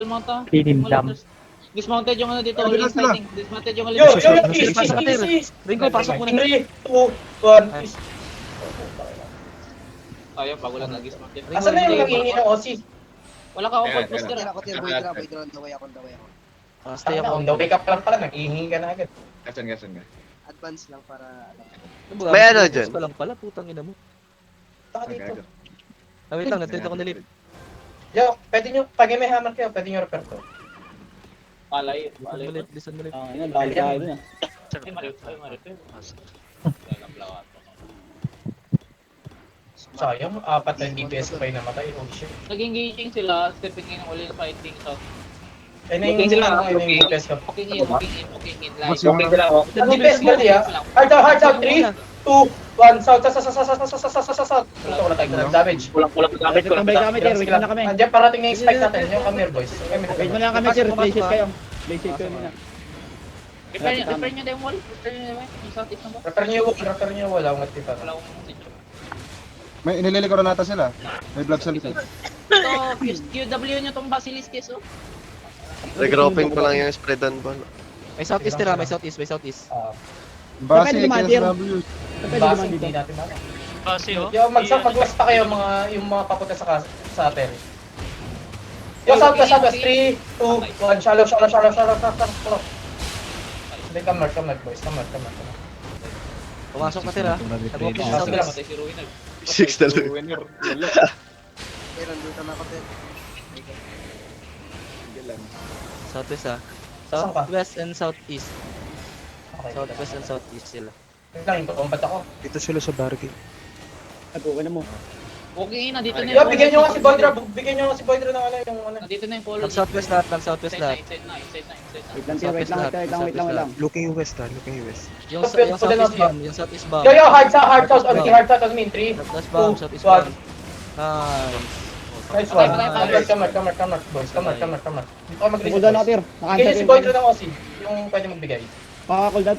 Mata. Tinindam. Dismounted yung ano dito, Sabi all lang sila. fighting. Dismounted yung Yo, all yo, East. Ringo, pasok mo na. 3, 2, 1, is... Ayaw, bago lang nag-dismounted. Asan na yung nangihingi ng OC? Wala ka Ayan, off poster. ayan. Ako, boy drone, daway ako. Stay ako. On the way ka pa lang pala, naghihingi ka na agad. Gasan ka. Advance lang para alam. May ano dyan? Pa lang pala, putang ina mo. Taka dito. Wait lang, natreat ako nilip. Yo, pwede nyo, pag may hammer kayo, pwede nyo repair to. Palay. Listen mo Ah, yan, dahil tayo na. Ay, marip. Sayang, 4 na DPS pa yung namatay. Oh shit. Nag-engaging sila, stepping in all fighting. So, Ayun na yung DPS ko. walking in. Like, Mas yung DPS ka diya. Hard out, 3, 2, 1, south. Ito wala tayong damage. Kulang Wait na kami. Andiyan parating na yung spike natin, yung Camille boys. Wait mo na kami, sir. Play safe kayo. Play safe kayo muna. repair nyo na yung wall. Repair nyo na yung southeast na ba? Repair nyo yung wala akong nagtipa. Wala akong message. May inililikaran nata sila. May blood sa likod. Ito, QW nyo tong Basilisk so. Regrouping ko lang yung spread on ball. May southeast tira, may southeast. Base, Pwede dumatir. KSW. Pwede Base, naman hindi dito. natin mana. Kasi oh. Yo, mag-west pa kayo yung mga papunta sa atin. Yo, south, 3, 2, 1, shallow. Hindi, come north, boys. Come north. Pumasok na tira. Nag-walk in Ah, sige lang. southeast. Si Ruinag. 6 na lang. Pero nandito na ako, Ted. Southwest ah. Saan ka? Southwest and southeast. Okay, Southwest and southeast sila. Wait lang, combat ako. Dito sila sa barricade. Okay na mo. Walking in, nandito na Yo, bigyan nyo nga si Boydra ng ano, yung ano. Nandito na yung polo. Nag-southwest lahat, nag-southwest lahat. Inside na. Wait lang. Looking west. Yung Pwede southeast na- bomb, yung southeast bomb. Yo, hard house on me, 3, Southwest 2, bomb, southeast 1. bomb. Nice. Nice one. Okay. Come north, boys. Come north. Dito ka mag-reset, Cooldown boys. ako, Tir. Bigyan nyo si Boydra ng OC, yung pwede magbigay. Cooldown.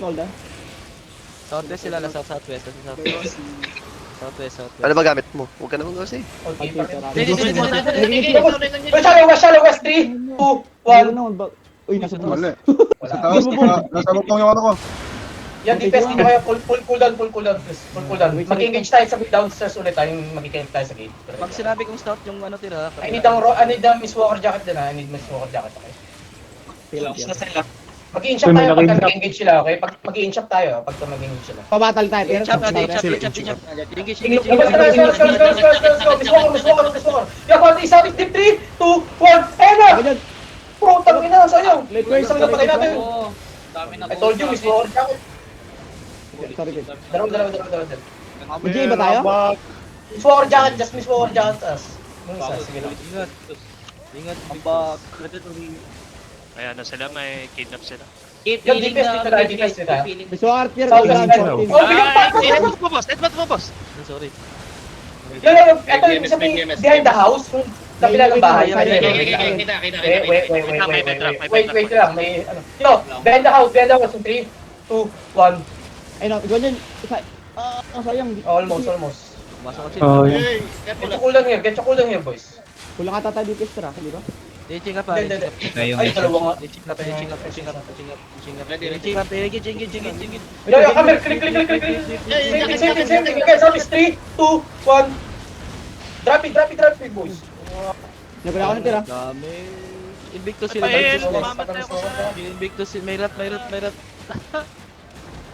Southwest sila, nasa southwest. Southwest. Ano ba gamit mo? Huwag ka naman kasi. Okay, pa rin. Hindi, Shallow west, 3, 2, 1. Uy, nasa bukas. Mali. Sa taas, nasa butong yung ano ko. Yan, DPS dito kayo, full cooldown, please. Full cooldown. Mag-engage tayo sa downstairs ulit tayo, mag-engage tayo sa gate. Pag sinabi kong stout yung ano tira, I need ang Miss Walker jacket din ha. I need Miss Walker jacket, okay? Mag-i-inch up tayo pagka nag-engage sila, okay? Mag-i-inch up tayo pagka mag-engage sila. Pabatal tayo, Tir. chop. Engage. Let's go! Miss Walker! Yakot, isa, tip 3, 2, 1, ayun na! Ayun. Bro, tangin na, sayang! Late first. Isang napatay natin. Oo. Dami na. I told you, Miss Walker jacket. Sorry, Tir. Dalawa. Mag-J ba tayo? Miss Walker jacket, just Miss Walker jacket us. Yung isa, sige lang. Ingat. Ayan na sila, may kidnap sila. Keep Yung feeling DPS the dito tayo, great DPS guys. dito tayo. Keep feeling. Miss Walker, Tir. South west tayo. Oh, bigyan pa! Edmund mo, boss! Sorry. Yung, ito yung sabihin, behind the house, yung kapila ng bahay. Wait lang, may ano. Yo, behind the house, yung 3, 2, 1. Ay, no. Ikaw dyan. Sayang. Almost. Pumasok ako Oh, Get your cooldown here, boys. Kulang ata tayo dito, Tir. Di ba? Ditching ka pa. Hindi. Ay, dalawa nga. Ditching up. Yo, come here, click. Same thing. Okay, so it's 3, 2, 1. Drop it, boys. Nagula ako na, Tir. Dami. Invictus sila. Ayun, Invictus. mamatay ako sa... Invictus sila. May rat.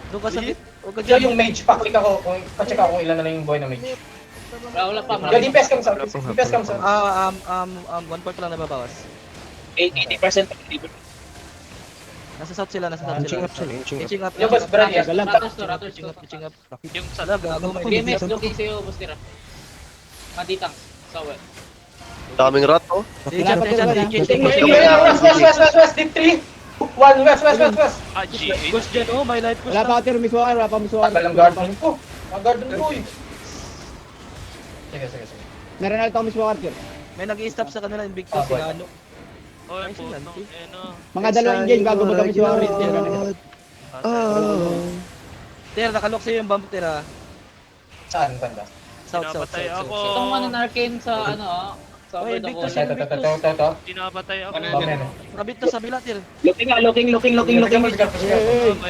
Doon ka sa mid. Huwag ka Yo, dyan. yung mage, pa-check ako kung ilan na lang yung boy na mage. Wala pa. Yo, DPS come sa. 1 part lang nababawas. 80%. Nasa south sila. Ditching up. Yo, boss, Brad, yes. Ditching up. Yung sa... Gago. BMS, looking sa'yo, boss tira. Matitang. Sawe. Daming rat, oh. West, deep 3, 1, west. Ah, G8. Push dyan, oh, my life push Wala pa ako, Tir. Miss Walker. Tagal ang garden ko. Ang garden ko eh. Sige. Meron na ito, Miss Walker, Tir. May nag-i-stop sa kanila Invictus, boy. sila ano. Oh, Ay, puto. silante. Mga dalawang engage bago ba kami Miss Walker, Tir. Tira, nakalok sa'yo yung bomb, tira. Saan banda? South. Pinapatay ako. Itong ano na arcane sa ano Sobrang Invictus ako. yan. Ito. Hindi nakapatay ako. Amen. Rabbit na sa bila, Tir. Looking. Sabay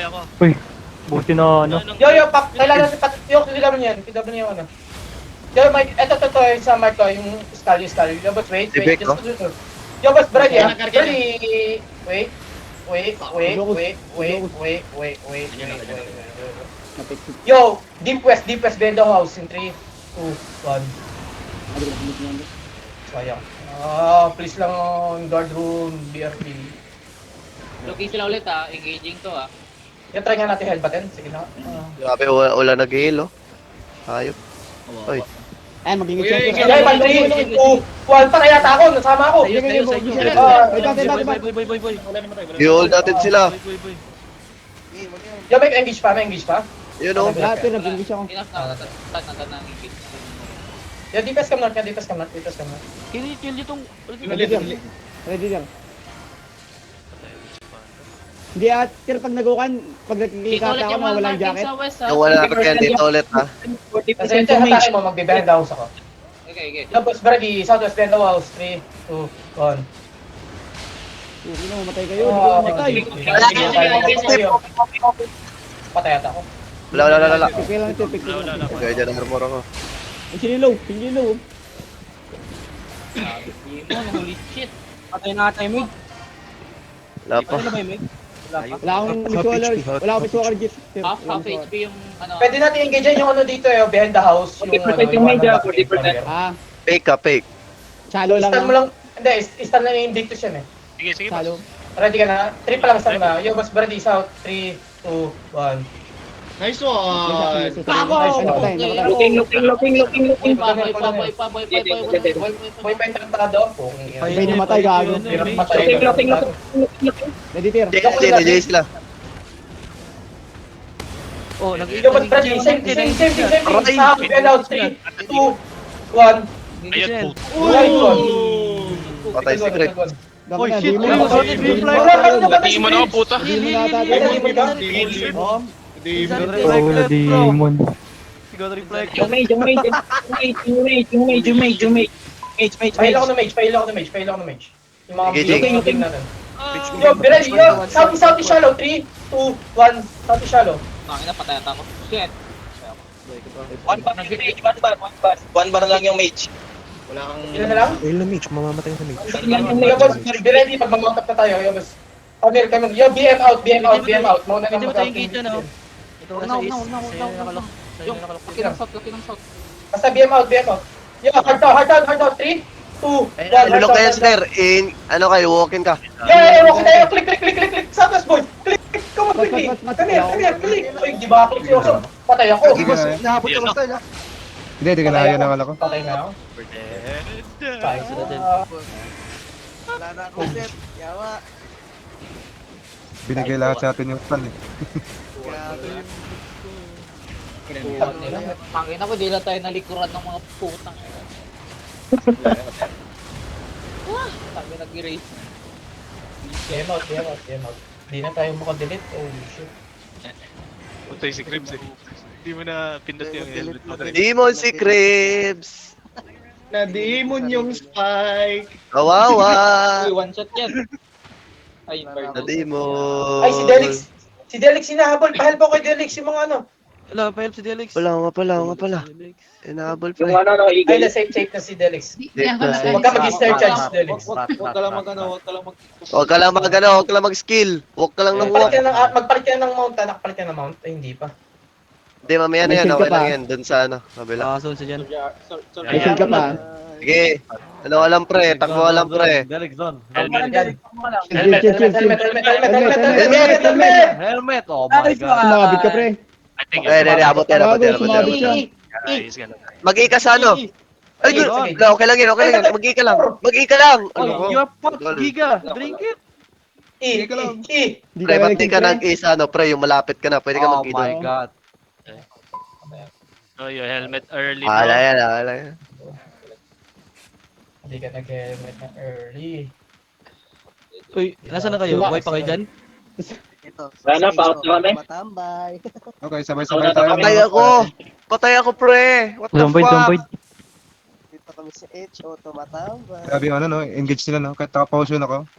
ako. Buti na ano. Yo, pak, kailangan si Pat, yung PW niyan, PW niya ano. Yo, Mike, eto, yung sa Mark ko, yung skull. Yo, boss, wait, Tibek, just do. Yo, boss, Brady, wait. Yo, deep west, bend the house in 3, 2, 1. Sayang. Please lang, guard room, BRP. Looking sila ulit engaging to Yung try nga natin headbutton, sige na. Grabe, wala nag-heal, oh. Hayop. Oy. Ayan, magiging Sige, champion. man, 3, 2, 1, para yata ako, nasama ako. Ayos, ayos, ayos. Boy. I-hold natin sila. Okay, mag-iwan. Yo, may engage pa. Yun, oh. Lahat yun, nag-finish ako. Enough na, start na engage. Yo, DPS cam north. Kill itong... Ready lang. Hindi Tir, pag nagukan, pag Dito nakikita ulit ako, yung mawalang marking jacket. sa west Yung wala natin yan dito ulit, ha. Kasi ito yung hatakin mo, magbe-bend house ako. Okay. Tapos, Brady, southwest bend house, 3, 2, 1. Hindi na, mamatay kayo. Hindi ko mamatay. Patay ata ako. Wala. Pikil lang ito, pikil lang. Kaya dyan ang armor ako. Sinilaw. Demon, holy shit. Patay na tayo, Mig. Wala pa. Patay na ba yung Mig? Wala akong visual legit. Half HP yung Pwede natin engage yung ano dito behind the house. Yung media, 40%. Fake. Shallow lang. Stun mo lang, hindi, stun lang yung Invictus yan Sige. Shallow. Ready ka na? 3 pa lang stun na. Yo, boss, Brady, south, 3, 2, 1. Nice one! Looking. Boy pa. Boy pa yung tarantado. Pay namatay, gago. Ready, Tir. Jay sila. Oh, Yo, boss, Brady, same. South, bend out, 3, 2, 1. Ayun, Patay si Greg. Oh, shit. Demon ako, puta. Demon. Got reflect. Fail ako na mage. Yung mga Sige. building natin. Yo, Brady, yo, south is shallow, 3, 2, 1, south is shallow. Tangina, patay ata ako. Shit. One bar lang yung mage. Wala kang... Ilan na lang? Ayun na mage, mamamatay na mage. Yo, boss, be ready pag mag-mount up na tayo. Yo, boss. Come on. Yo, BM out. Mauna Hindi na mo tayo mag-out. engage yan, oh. Ito nasa east. Sa'yo nakalok. Yung laki ng shot. Basta BM out. Yo, hard out. 3, 2, 1. Lulok kayo, Slayer. Ano kayo, walk-in ka. Yo, okay tayo. Click. Southwest boy. Click. Come on, quickly. Come here. Click. Ay, di ba click si Oso? Patay ako. Nahabot ka basta, Hindi ka na yan ang ala ko. Patay na ako. Patay sila din. Wala na ako, Seth. Yawa. Binigay lahat sa atin yung plan eh. Grabe. Tangina ko, di lang tayo nalikuran ng mga putang. Tangina, nag-erase. BM out. Di na tayo makadelete. Oh, shit. Puntay si Cribs eh. Hindi mo na pindot yung helmet mo. Demon si Cribs. Na-demon yung spike. Kawawa. Uy, one shot yan. Ay, Na demon. Ay, si Delix hinahabol. Pahelp ako kay Delix yung mga ano. Wala, pa-help si Delix. Wala nga pala. Inahabol pa Ay, na-safe na si Delix. Huwag ka mag-snare charge, Delix. Huwag ka lang mag-ano. Huwag ka lang mag-skill. Huwag ka lang nang walk. Magpalit ka ng mount. Nakapalit ka ng mount. Ay, hindi pa. Hindi, mamaya na yan. Okay lang yan. Doon sa ano, kabila. Sunod sa dyan. May shield ka pa. Sige. Ano alam pre? Takbo alam pre. Delix zone. Helmet. Helmet, oh my god. Sumabit ka, pre. I think Abot yan. Sumabit siya. Guys, ganun. Mag-i ka sa ano? Ay, good. Okay lang yan. Mag-i ka lang. Oh, you're fucked, Giga. Drink it. Hindi Pre, ba't di ka pre. nag-isa, ano, pre, yung malapit ka na, pwede ka Oh mag-i my doon. god. Oh, your helmet early. Wala yan. Hindi ka nag-helmet na early. Uy, nasa na kayo? Buhay pa kayo dyan? Ito. Wala na, paot na kami. Matambay. Okay, sabay-sabay tayo. Patay ako, pre. What the fuck? Zombide. kami sa H, o tumatama. Grabe yung ano no, engage sila no, kahit naka-potion ako.